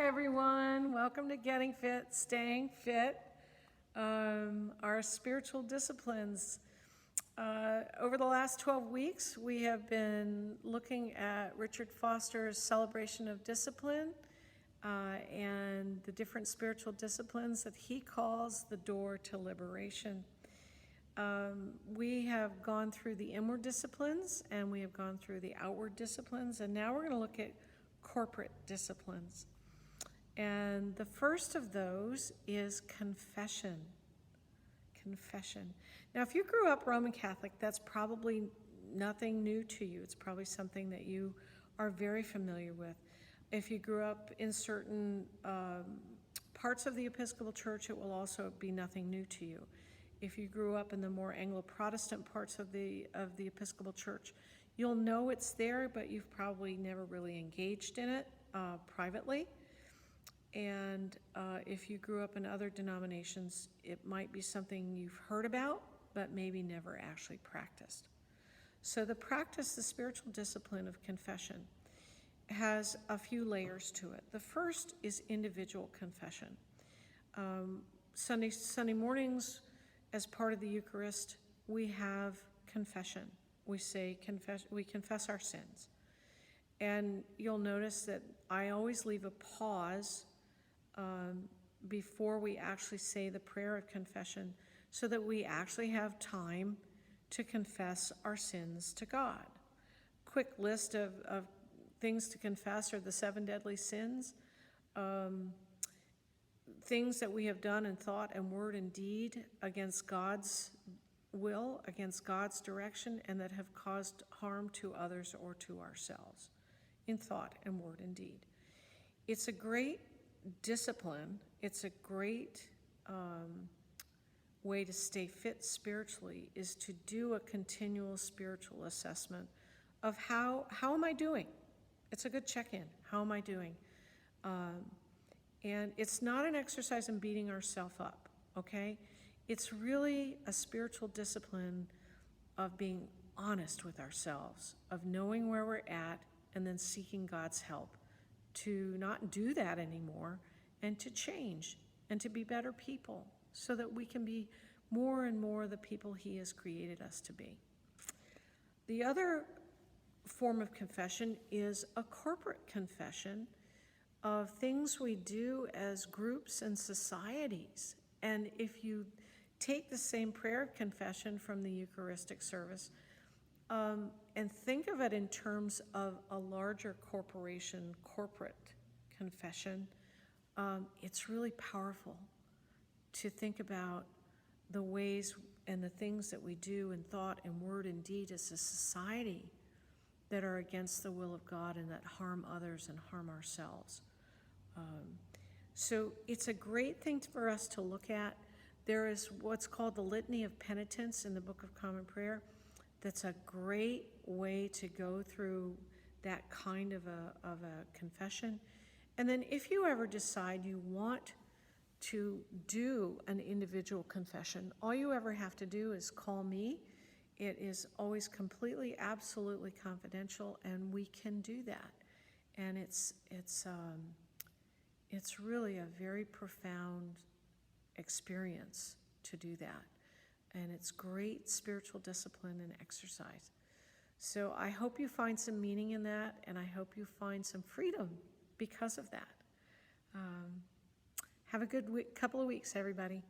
Everyone, welcome to Getting Fit, Staying Fit, our spiritual disciplines. Over the last 12 weeks, we have been looking at Richard Foster's Celebration of Discipline and the different spiritual disciplines that he calls the door to liberation. We have gone through the inward disciplines and we have gone through the outward disciplines, and now we're going to look at corporate disciplines. And the first of those is confession. Confession. Now, if you grew up Roman Catholic, that's probably nothing new to you. It's probably something that you are very familiar with. If you grew up in certain parts of the Episcopal Church, it will also be nothing new to you. If you grew up in the more Anglo-Protestant parts of the Episcopal Church, you'll know it's there, but you've probably never really engaged in it privately. And if you grew up in other denominations, it might be something you've heard about, but maybe never actually practiced. So the spiritual discipline of confession, has a few layers to it. The first is individual confession. Sunday mornings, as part of the Eucharist, we have confession. We confess our sins. And you'll notice that I always leave a pause before we actually say the prayer of confession, so that we actually have time to confess our sins to God. Quick list of things to confess are the 7 deadly sins, things that we have done in thought and word and deed against God's will, against God's direction, and that have caused harm to others or to ourselves in thought and word and deed. It's a great discipline. It's a great way to stay fit spiritually, is to do a continual spiritual assessment of how am I doing? It's a good check-in. How am I doing? And it's not an exercise in beating ourselves up, okay? It's really a spiritual discipline of being honest with ourselves, of knowing where we're at and then seeking God's help to not do that anymore, and to change and to be better people so that we can be more and more the people He has created us to be. The other form of confession is a corporate confession of things we do as groups and societies. And if you take the same prayer of confession from the Eucharistic service and think of it in terms of a larger corporation, corporate confession, it's really powerful to think about the ways and the things that we do in thought and word and deed as a society that are against the will of God and that harm others and harm ourselves. So it's a great thing for us to look at. There is what's called the Litany of Penitence in the Book of Common Prayer. That's a great way to go through that kind of a confession. And then if you ever decide you want to do an individual confession, all you ever have to do is call me. It is always completely, absolutely confidential, and we can do that. And it's really a very profound experience to do that. And it's great spiritual discipline and exercise. So I hope you find some meaning in that, and I hope you find some freedom because of that. Have a good couple of weeks, everybody.